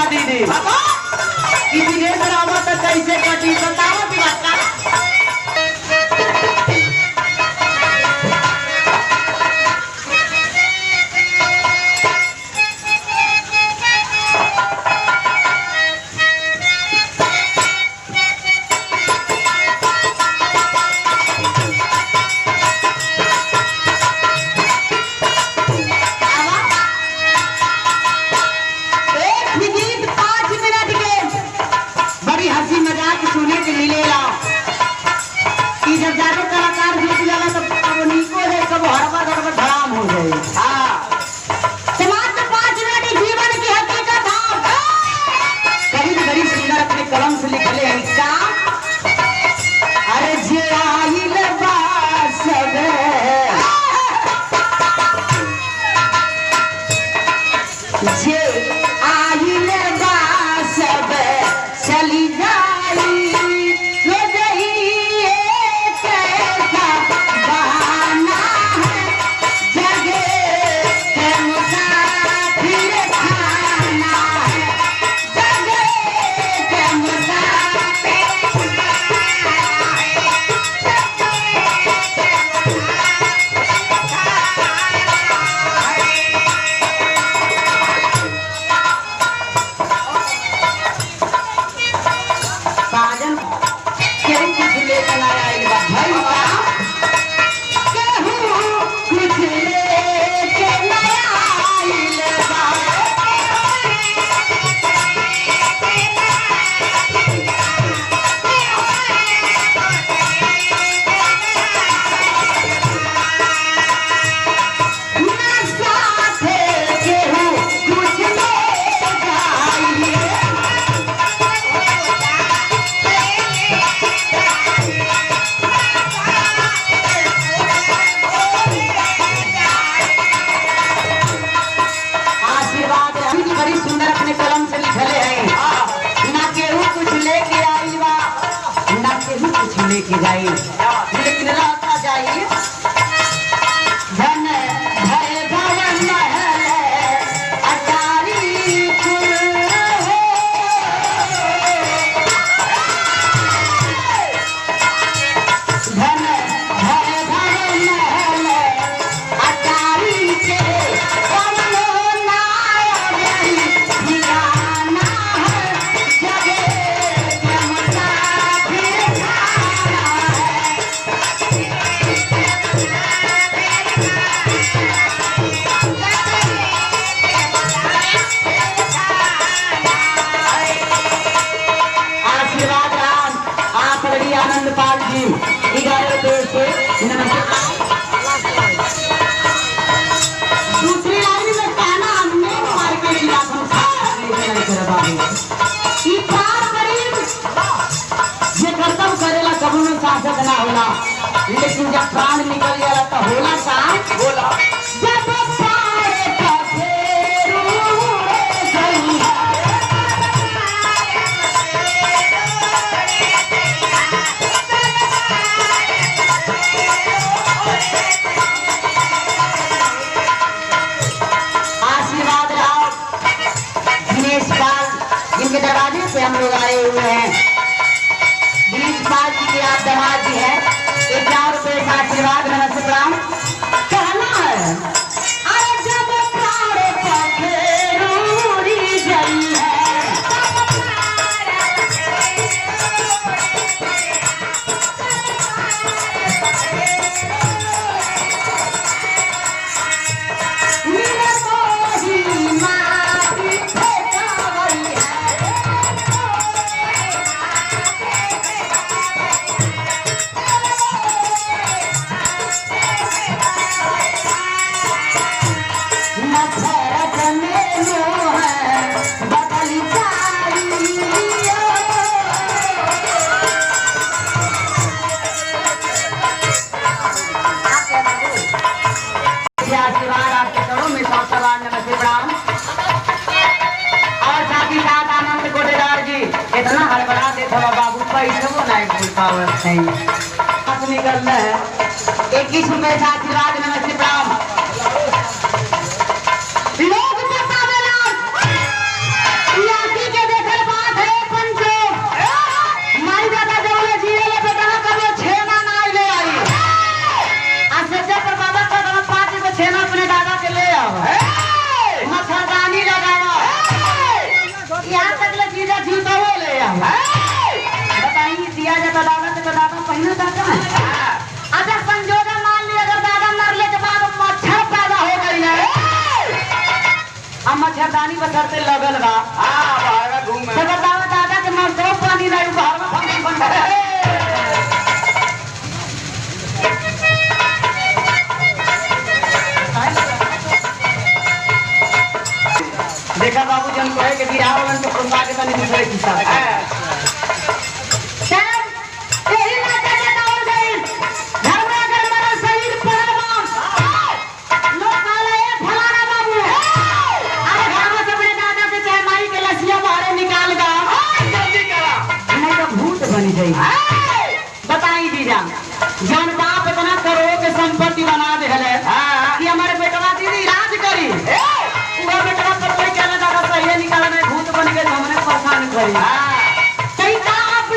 दीदी किसी ने ड्रामा तो कैसे कटी बताओ कि बच्चा लेके जाए लेकिन रास्ता जाइए धन भय भवन महल अटारी धन भय भवन महल अटारी के कमलो नायक ठिकाना है जगे आनंदपाल जी 11 से दूसरी लाइन में कहना हमने मार के ये कर्तव्य करेला कभी में शासक ना होला लेकिन जब प्राण निकल गया तो होला का होला जब जिनके दरवाजे से हम लोग आए हुए हैं 20 साल की आप दामाद जी है 1000 रुपये का आशीर्वाद नमस्ते प्रणाम कहना है अरे जब प्राण पखेरूरी गई है आशीर्वाद आपके करो में सवाल नमस्ते प्रणाम और साथ ही साथ आनंद गोटेदार जी इतना हड़बड़ा दे थोड़ा बाबू पैसे वो नहीं भूल पावत नहीं निकलना है 21 रुपए का आशीर्वाद नमस्ते प्रणाम लोग बतावेला लगल बा। हाँ घूमे तो बताओ दादा के मन तो पानी नहीं घर में फंक्शन बन रहा है। देखा बाबू जन कहे के बिहार वालन तो कुंबा के तनी दूसरे की साथ यही नाते बताओ गई घर में अगर मेरा शरीर परवान लोग काले फलाना बाबू अरे घर में अपने दादा से चाहे माई के लसिया बाहर निकाल गा जल्दी करा नहीं तो भूत बन जाई। बताई दीदा जन बाप इतना करोड़ के संपत्ति बना दे है कि हमारे बेटवा दीदी इलाज करी वो बेटवा पर कोई कहना दादा सही निकाला नहीं भूत बन गए हमने परेशान करी कहीं का आप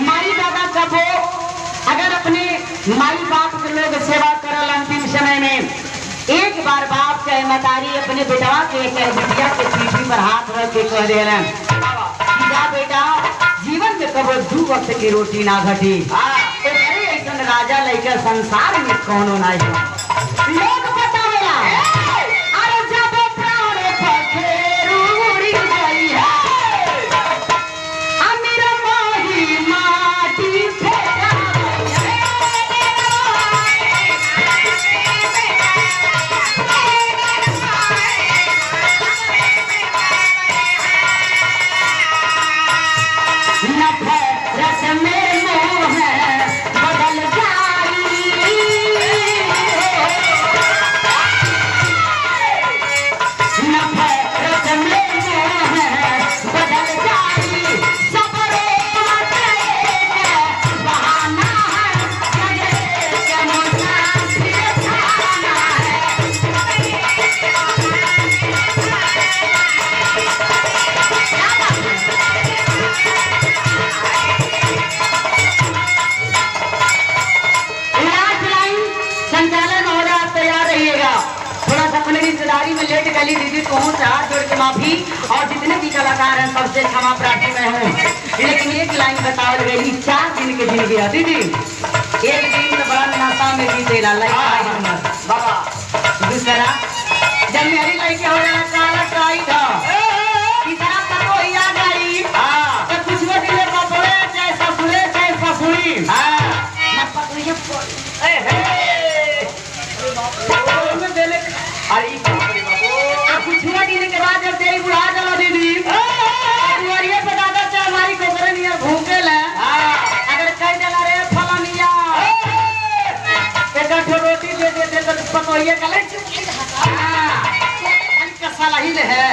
माई दादा कबो अगर अपने माई बाप के लोग सेवा करल अंतिम समय में एक बार बाप के मतारी अपने बेटवा के बिटिया के पीठी पर हाथ रख के कह दे बेटा जीवन में कबो 2 वक्त की रोटी ना घटी ऐसा राजा लेकर संसार में कौनो ना लोग बतावेला अरे जब प्राण पखेरु उड़ी गई है अमीर मोही माटी फेंका नफरत में मोह बदल जाई नफरत में मोह बदल जाई सबरे बहाना है जगे के मुसाफिर खाना संचालन हो रहा तैयार रहिएगा। थोड़ा सा अपने रिश्तेदारी में लेट गली दीदी को हूँ हाथ जोड़ के माफी और जितने भी कलाकार हैं सबसे क्षमा प्रार्थी मैं हूँ। लेकिन एक लाइन बतावल गई 4 दिन के जिंदगी है दीदी एक दिन तो बड़ा नशा में जीतेला बाबा दूसरा जब मेरी लड़की हो जाए काला ट्राई था तीसरा पतो ही आ गई तो कुछ वो दिले बबड़े चाहे ससुरे चाहे ससुरी ना पतो अरे कुछ दिन के बाद जब तेरी बुढ़ा चला दीदी पे दादा चाहे हमारी कोकरे नियर भूखे ले अगर कह देला रे फलानिया एक रोटी दे देते तो पतोइए गले कसा लही ले है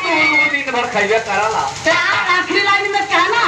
2 दिन भर खाइए कराला आखिरी लाइन में कहना